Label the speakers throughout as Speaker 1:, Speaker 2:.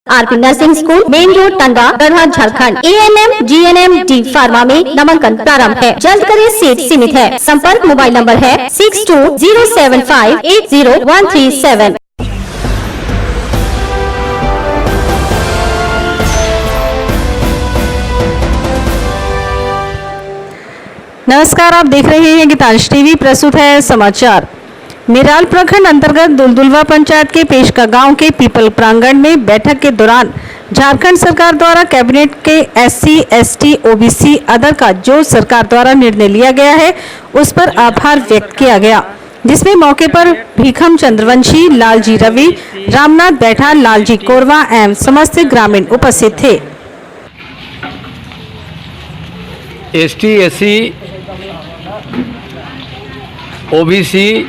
Speaker 1: RP nursing school, main road, Tanda, Garhwa, Jharkhand. ANM, GNM, D pharma में नामांकन प्रारंभ है। जल्द करें, सीट सीमित है। संपर्क मोबाइल नंबर है 6207580137।
Speaker 2: नमस्कार, आप देख रहे हैं गीतांश टीवी। प्रस्तुत है समाचार। मेराल प्रखंड अंतर्गत दुलदुलवा पंचायत के पेशका गांव के पीपल प्रांगण में बैठक के दौरान झारखंड सरकार द्वारा कैबिनेट के SC, ST, OBC अदर का जो सरकार द्वारा निर्णय लिया गया है उस पर आभार व्यक्त किया गया, जिसमें मौके पर भीखम चंद्रवंशी, लालजी रवि, रामनाथ बैठा, लालजी कोरवा एवं समस्त ग्रामीण उपस्थित थे।
Speaker 3: ST, SC, OBC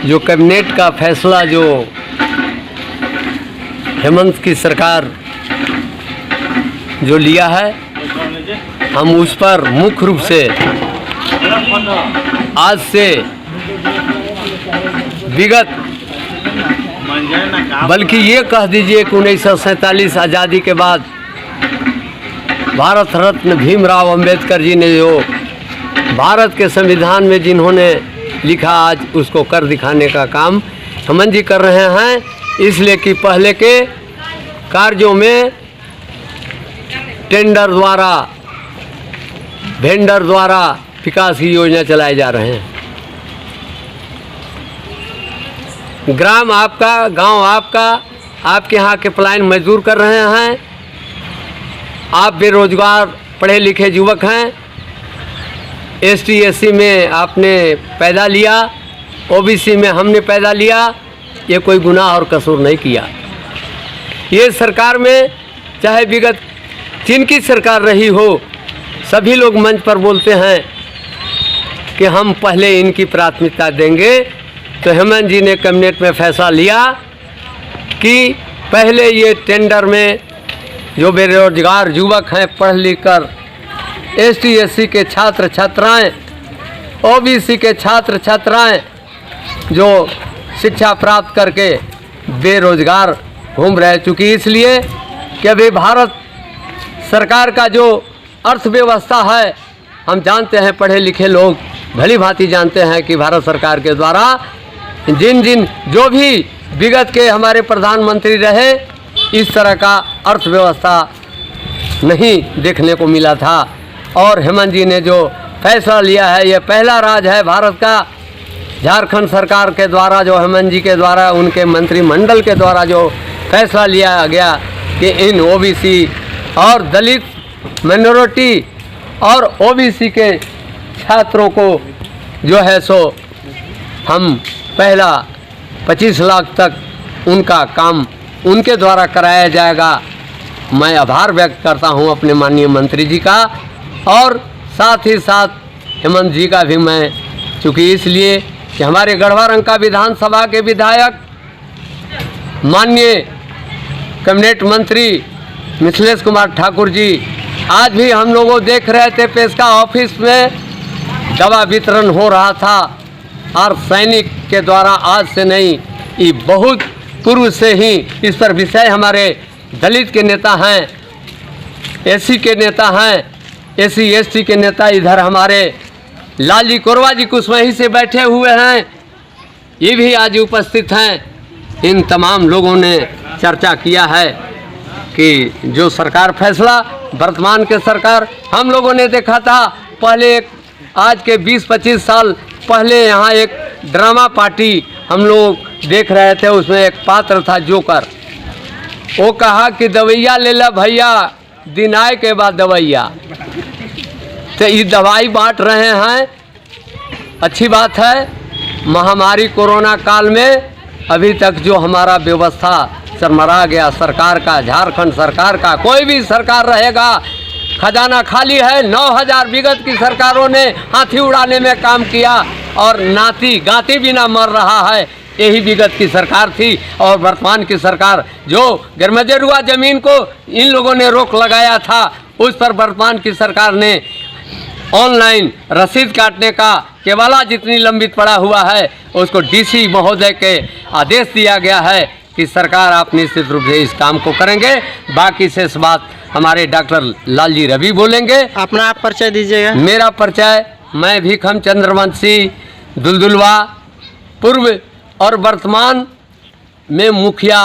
Speaker 3: जो कैबिनेट का फैसला जो हेमंत की सरकार जो लिया है, हम उस पर मुख्य रूप से आज से विगत बल्कि ये कह दीजिए कि 1947 आज़ादी के बाद भारत रत्न भीमराव अंबेडकर जी ने जो भारत के संविधान में जिन्होंने लिखा, आज उसको कर दिखाने का काम हेमंत जी कर रहे हैं। इसलिए कि पहले के कार्यों में टेंडर द्वारा, वेंडर द्वारा विकास की योजना चलाए जा रहे हैं। ग्राम आपका, गांव आपका, आपके यहाँ के पलायन मजदूर कर रहे हैं। आप बेरोजगार पढ़े लिखे युवक हैं। ST, SC में आपने पैदा लिया, OBC में हमने पैदा लिया। ये कोई गुनाह और कसूर नहीं किया। ये सरकार में चाहे विगत जिनकी सरकार रही हो, सभी लोग मंच पर बोलते हैं कि हम पहले इनकी प्राथमिकता देंगे। तो हेमंत जी ने कैबिनेट में फैसला लिया कि पहले ये टेंडर में जो बेरोजगार युवक हैं, पढ़ लिख कर ST, SC के छात्र छात्राएं, OBC के छात्र छात्राएं जो शिक्षा प्राप्त करके बेरोजगार घूम रहे, चूँकि इसलिए कि अभी भारत सरकार का जो अर्थव्यवस्था है, हम जानते हैं, पढ़े लिखे लोग भली भांति जानते हैं कि भारत सरकार के द्वारा जो भी विगत के हमारे प्रधानमंत्री रहे, इस तरह का अर्थव्यवस्था नहीं देखने को मिला था। और हेमंत जी ने जो फैसला लिया है, ये पहला राज है भारत का। झारखंड सरकार के द्वारा, जो हेमंत जी के द्वारा, उनके मंत्रिमंडल के द्वारा जो फैसला लिया गया कि इन OBC और दलित माइनॉरिटी और OBC के छात्रों को जो है सो हम पहला 25 लाख तक उनका काम उनके द्वारा कराया जाएगा। मैं आभार व्यक्त करता हूं अपने माननीय मंत्री जी का, और साथ ही साथ हेमंत जी का भी मैं, चूँकि इसलिए कि हमारे गढ़वा रंका विधानसभा के विधायक माननीय कैबिनेट मंत्री मिथिलेश कुमार ठाकुर जी आज भी हम लोगों देख रहे थे, पेशका ऑफिस में दवा वितरण हो रहा था। और सैनिक के द्वारा आज से नहीं, ये बहुत पूर्व से ही इस पर विषय हमारे दलित के नेता हैं, SC के नेता हैं, SC, ST के नेता इधर हमारे लालजी कोरवा जी कुछ वहीं से बैठे हुए हैं, ये भी आज उपस्थित हैं। इन तमाम लोगों ने चर्चा किया है कि जो सरकार फैसला, वर्तमान के सरकार, हम लोगों ने देखा था पहले, आज के 20-25 साल पहले यहाँ एक ड्रामा पार्टी हम लोग देख रहे थे। उसमें एक पात्र था जोकर, वो कहा कि दवैया ले ला भैया, दिन आए के बाद दवैया। तो ये दवाई बांट रहे हैं, अच्छी बात है। महामारी कोरोना काल में अभी तक जो हमारा व्यवस्था सरमरा गया सरकार का, झारखंड सरकार का, कोई भी सरकार रहेगा, खजाना खाली है। 9000 विगत की सरकारों ने हाथी उड़ाने में काम किया और नाती गाती बिना मर रहा है, यही विगत की सरकार थी। और वर्तमान की सरकार जो गरमजरुआ ज़मीन को इन लोगों ने रोक लगाया था, उस पर वर्तमान की सरकार ने ऑनलाइन रसीद काटने का केवला जितनी लंबित पड़ा हुआ है, उसको DC महोदय के आदेश दिया गया है कि सरकार आप निश्चित रूप से इस काम को करेंगे। बाकी शेष बात हमारे डॉक्टर लालजी रवि बोलेंगे।
Speaker 4: अपना आप परिचय दीजिएगा।
Speaker 3: मेरा परिचय, मैं भीखम चंद्रवंशी दुलदुलवा पूर्व और वर्तमान में मुखिया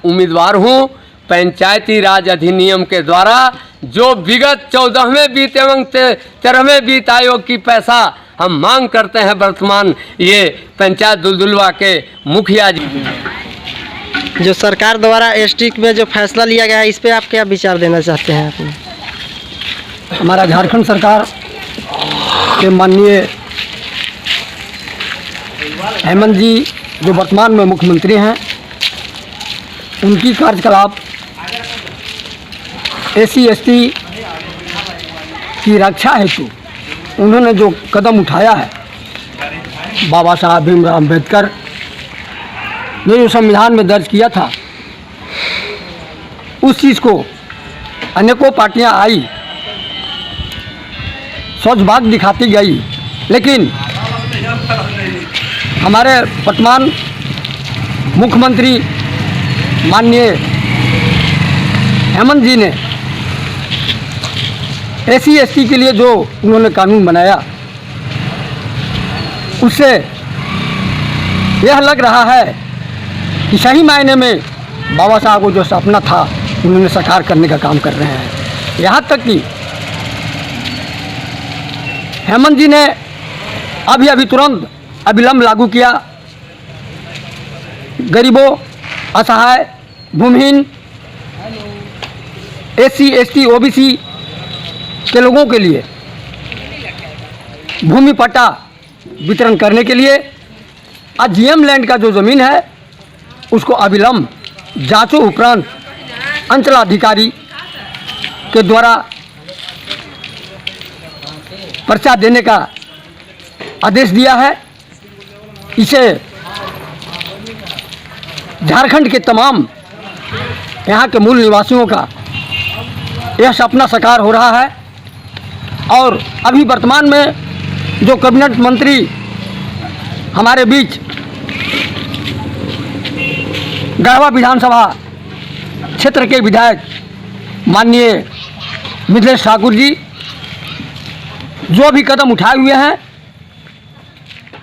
Speaker 3: उम्मीदवार हूँ। पंचायती राज अधिनियम के द्वारा जो विगत 14वें वित्त एवं 13वें वित्त आयोग की पैसा हम मांग करते हैं, वर्तमान ये पंचायत दुलदुलवा के मुखिया जी।
Speaker 4: जो सरकार द्वारा एसटी में जो फैसला लिया गया है, इस पे आप क्या विचार देना चाहते हैं अपने?
Speaker 5: हमारा झारखंड सरकार के माननीय हेमंत जी जो वर्तमान में मुख्यमंत्री हैं, उनकी कार्यकलाप एससी एसटी की रक्षा हेतु उन्होंने जो कदम उठाया है, बाबा साहब भीमराव अम्बेडकर ने जो संविधान में दर्ज किया था, उस चीज़ को अनेकों पार्टियां आई, स्वच्छ भाग दिखाती गई, लेकिन हमारे वर्तमान मुख्यमंत्री माननीय हेमंत जी ने एससी एसटी के लिए जो उन्होंने कानून बनाया, उससे यह लग रहा है कि सही मायने में बाबा साहब को जो सपना था उन्होंने साकार करने का काम कर रहे हैं। यहाँ तक कि हेमंत जी ने अभी तुरंत अविलंब लागू किया गरीबों, असहाय, भूमिहीन, एससी एसटी ओबीसी के लोगों के लिए भूमि पट्टा वितरण करने के लिए आज जीएम लैंड का जो ज़मीन है उसको अविलंब जांचों उपरांत अंचलाधिकारी के द्वारा पर्चा देने का आदेश दिया है। इसे झारखंड के तमाम यहाँ के मूल निवासियों का यह सपना साकार हो रहा है। और अभी वर्तमान में जो कैबिनेट मंत्री हमारे बीच गढ़वा विधानसभा क्षेत्र के विधायक माननीय मिथिलेश ठाकुर जी जो भी कदम उठाए हुए हैं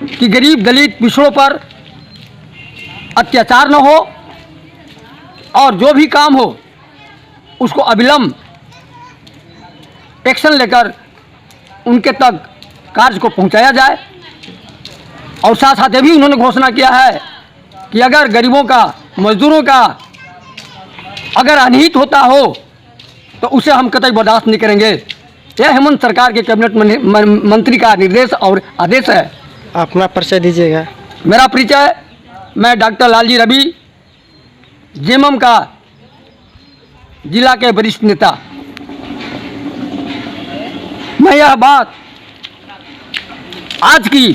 Speaker 5: कि गरीब दलित पिछड़ों पर अत्याचार न हो और जो भी काम हो उसको अविलंब एक्शन लेकर उनके तक कार्य को पहुंचाया जाए। और साथ साथ ये भी उन्होंने घोषणा किया है कि अगर गरीबों का, मजदूरों का अगर अनहित होता हो तो उसे हम कतई बर्दाश्त नहीं करेंगे। यह हेमंत सरकार के कैबिनेट मंत्री का निर्देश और आदेश है।
Speaker 4: अपना परिचय दीजिएगा।
Speaker 5: मेरा परिचय, मैं डॉक्टर लालजी रवि, जेएमएम का जिला के वरिष्ठ नेता। मैं यह बात आज की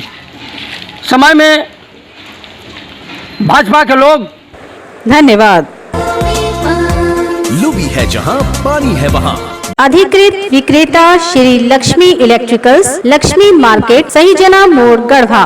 Speaker 5: समय में भाजपा के लोग
Speaker 2: धन्यवाद।
Speaker 6: लुबी है जहां पानी है वहां।
Speaker 1: अधिकृत विक्रेता श्री लक्ष्मी इलेक्ट्रिकल्स, लक्ष्मी मार्केट, सही जना मोड़, गढ़वा।